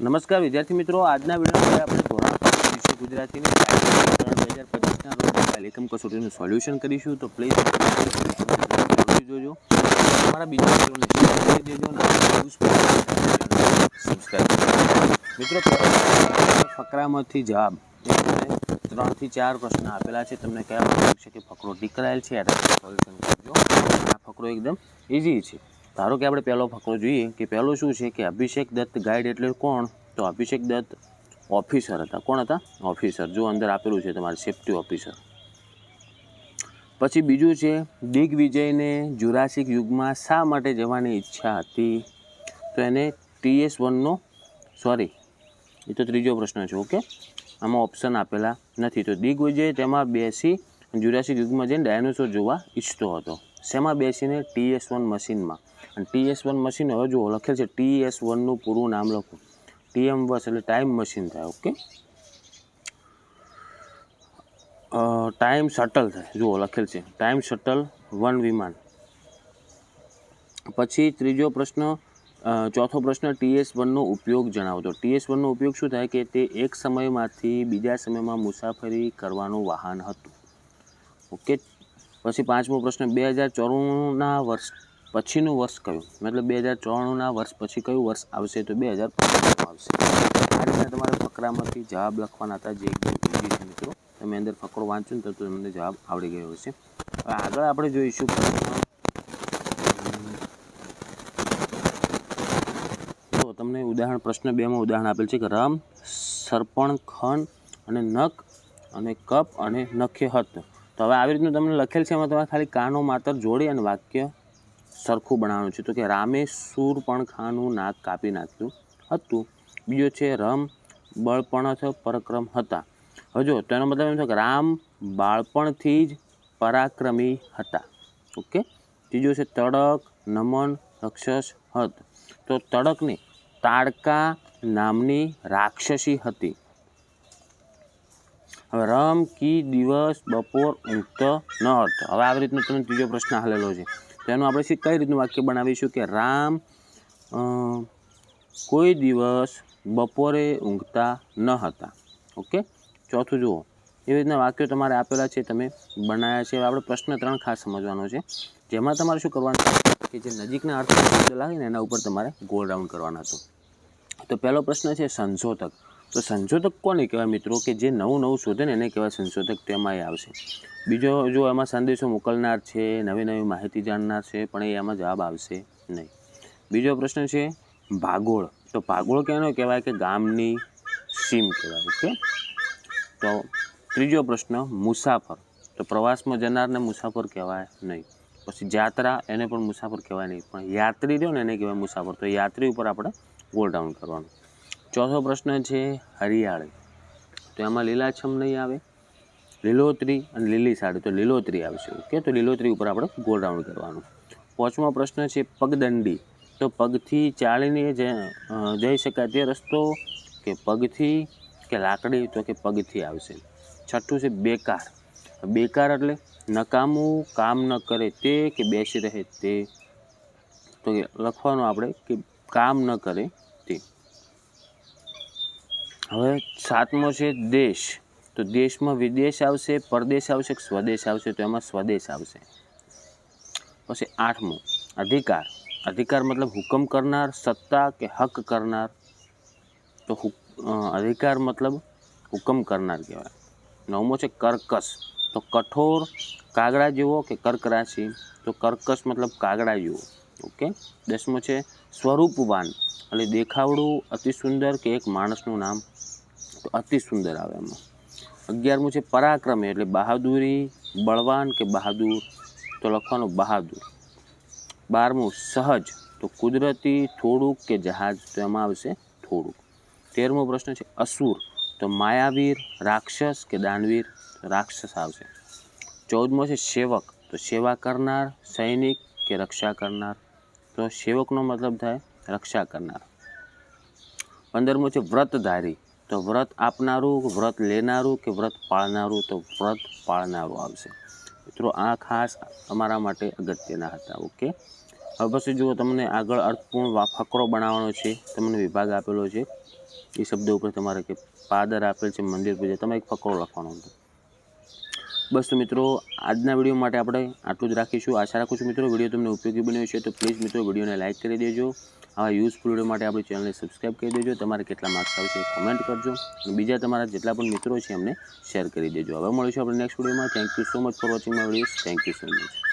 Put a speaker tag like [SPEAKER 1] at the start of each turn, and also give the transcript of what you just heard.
[SPEAKER 1] નમસ્કાર વિદ્યાર્થી મિત્રો, આજના વિડીયોમાં આપણે ધોરણ 5 વિષય ગુજરાતીની 2025ના રોજ આપેલ એકમ કસોટીનું સોલ્યુશન કરીશું. તો પ્લીઝ જોજો, તમારા બીજા મિત્રોને શેર કરી દેજો અને સબસ્ક્રાઈબ કરજો. મિત્રો, ફકરામાંથી જવાબ 3 થી 4 પ્રશ્ન આપેલા છે. તમને કયા પ્રશ્ન છે કે ફકરો ટીક કરાયેલ છે યાદ સોલ્યુશન કરજો. આ ફકરો એકદમ ઇઝી છે. ધારો કે આપણે પહેલો ફકરો જોઈએ કે પહેલો શું છે કે અભિષેક દત્ત ગાઈડ એટલે કોણ? તો અભિષેક દત્ત ઓફિસર હતા. કોણ હતા? ઓફિસર. જો અંદર આપેલું છે તમારે સેફ્ટી ઓફિસર. પછી બીજું છે દિગ્વિજયને જુરાસિક યુગમાં શા માટે જવાની ઈચ્છા હતી? તો એને TS1નો એ તો ત્રીજો પ્રશ્ન છે. ઓકે, આમાં ઓપ્શન આપેલા નથી. તો દિગ્વિજય તેમાં બેસી જુરાસિક યુગમાં જઈને ડાયનોસોર જોવા ઈચ્છતો હતો. શેમાં બેસીને? TS1 મશીનમાં. અને TS1 મશીન હવે જો લખેલ છે TS1નું પૂરું નામ લખો. TM બસ એટલે ટાઈમ મશીન થાય. ઓકે, ટાઈમ શટલ થાય. જુઓ લખેલ છે ટાઈમ શટલ 1 વિમાન. પછી ત્રીજો પ્રશ્ન, ચોથો પ્રશ્ન TS1નો ઉપયોગ જણાવો. તો TS1નો ઉપયોગ શું થાય કે તે એક સમયમાંથી બીજા સમયમાં મુસાફરી કરવાનું વાહન હતું. ઓકે, પછી પાંચમો પ્રશ્ન 2094ના વર્ષ પછીનું વર્ષ કયું? મતલબ 2094ના વર્ષ પછી કયું વર્ષ આવશે? તો 2025 આવશે. આ રીતના તમારે ફકરામાંથી જવાબ લખવાના હતા, જે એકદમ ઇઝી છે મિત્રો. તમે અંદર ફકરો વાંચો ને તો તમને જવાબ આવડી ગયો હશે. હવે આગળ આપણે જોઈશું તો તમને ઉદાહરણ પ્રશ્ન 2માં ઉદાહરણ આપેલ છે કે રમ, સરપણ, ખન અને નખ અને કપ અને નખે હત. તો હવે આવી રીતનું તમને લખેલ છે. એમાં તમારે ખાલી કાનો માત્ર જોડી અને વાક્ય સરખું બનાવવાનું છે. તો કે રામે શૂર્પણખાનું નાક કાપી નાખ્યું હતું. બીજો છે રમ બળપણથ પરાક્રમ હતા. હવે જો તેનો મતલબ એમ છે કે રામ બાળપણથી જ પરાક્રમી હતા. ઓકે, ત્રીજો છે તડક, નમન, રાક્ષસ હત. તો તડકની તાડકા નામની રાક્ષસી હતી. હવે રમ કી દિવસ બપોર ઊંઘત ન હતો. હવે આવી રીતનો તમે ત્રીજો પ્રશ્ન હાલેલો છે. તો એનું આપણે કઈ રીતનું વાક્ય બનાવીશું કે રામ કોઈ દિવસ બપોરે ઊંઘતા ન હતા. ઓકે, ચોથું જુઓ, એવી રીતના વાક્યો તમારે આપેલા છે, તમે બનાવ્યા છે. આપણે પ્રશ્ન 3 ખાસ સમજવાનો છે, જેમાં તમારે શું કરવાનું કે જે નજીકના અર્થ લાગે ને એના ઉપર તમારે ગોલ રાઉન્ડ કરવાના હતું. તો પહેલો પ્રશ્ન છે સંશોધક. તો સંશોધક કોને કહેવાય મિત્રો? કે જે નવું શોધે ને એને કહેવાય સંશોધક. તેમાંય આવશે. બીજો જો એમાં સંદેશો મોકલનાર છે, નવી માહિતી જાણનાર છે, પણ એમાં જવાબ આવશે નહીં. બીજો પ્રશ્ન છે ભાગોળ. તો ભાગોળ કેનો કહેવાય? કે ગામની સીમ કહેવાય. ઓકે, તો ત્રીજો પ્રશ્ન મુસાફર. તો પ્રવાસમાં જનારને મુસાફર કહેવાય નહીં. પછી જાત્રા, એને પણ મુસાફર કહેવાય નહીં, પણ યાત્રી રહ્યો ને એને કહેવાય મુસાફર. તો યાત્રી ઉપર આપણે ગોલ ડાઉન કરવાનું. ચોથો પ્રશ્ન છે હરિયાળી. તો એમાં લીલાછમ નહીં આવે, લીલોતરી અને લીલી સાડી. તો લીલોતરી આવશે. ઓકે, તો લીલોતરી ઉપર આપણે ગોલ રાઉન્ડ કરવાનું. પાંચમો પ્રશ્ન છે પગદંડી. તો પગથી ચાલીને જઈ શકાય તે રસ્તો કે પગથી કે લાકડી? તો કે પગથી આવશે. છઠ્ઠું છે બેકાર. બેકાર એટલે નકામું, કામ ન કરે તે કે બેસી રહે તે? તો લખવાનું આપણે કે કામ ન કરે તે. હવે સાતમો છે દેશ. તો દેશમાં વિદેશ આવશે, પરદેશ આવશે કે સ્વદેશ આવશે? તો એમાં સ્વદેશ આવશે. પછી આઠમો અધિકાર. અધિકાર મતલબ હુકમ કરનાર, સત્તા કે હક કરનાર? તો અધિકાર મતલબ હુકમ કરનાર કહેવાય. નવમો છે કર્કશ. તો કઠોર, કાગડા જેવો કે કર્કરાશી? તો કર્કશ મતલબ કાગડા જેવો. ઓકે, દસમો છે સ્વરૂપવાન. એટલે દેખાવડું, અતિ સુંદર કે એક માણસનું નામ? તો અતિ સુંદર આવે એમાં. 11મું છે પરાક્રમી. એટલે બહાદુરી, બળવાન કે બહાદુર? તો લખવાનું બહાદુર. 12મું સહજ. તો કુદરતી, થોડુંક કે જહાજ? તો એમાં આવશે થોડુંક. 13મો પ્રશ્ન છે અસુર. તો માયાવીર, રાક્ષસ કે દાનવીર? તો રાક્ષસ આવશે. 14મો છે સેવક. તો સેવા કરનાર, સૈનિક કે રક્ષા કરનાર? તો સેવકનો મતલબ થાય રક્ષા કરનાર. 15મો છે વ્રતધારી. તો વ્રત આપનારું, વ્રત લેનારું કે વ્રત પાળનારું? તો વ્રત પાળનારું આવશે. મિત્રો આ ખાસ અમારા માટે અગત્યના હતા. ઓકે, હવે પછી જુઓ તમને આગળ અર્થપૂર્ણ ફકરો બનાવવાનો છે, તમને વિભાગ આપેલો છે, એ શબ્દ ઉપર તમારે કે પાદર આપેલ છે, મંદિર પૂજા, તમે એક ફકરો લખવાનો હતો. બસ તો મિત્રો આજના વિડીયો માટે આપણે આટલું જ રાખીશું. આશા રાખું છું મિત્રો વિડીયો તમને ઉપયોગી બન્યો છે. તો પ્લીઝ મિત્રો વિડીયોને લાઇક કરી દેજો. આવા યુઝફુલ વિડીયો માટે આપણી ચેનલને સબસ્ક્રાઈબ કરી દેજો. તમારે કેટલા માર્ક્સ આવશે એ કોમેન્ટ કરજો અને બીજા તમારા જેટલા પણ મિત્રો છે એમને શેર કરી દેજો. હવે મળીશું આપણે નેક્સ્ટ વિડીયોમાં. Thank you so much for watching my videos. Thank you so much.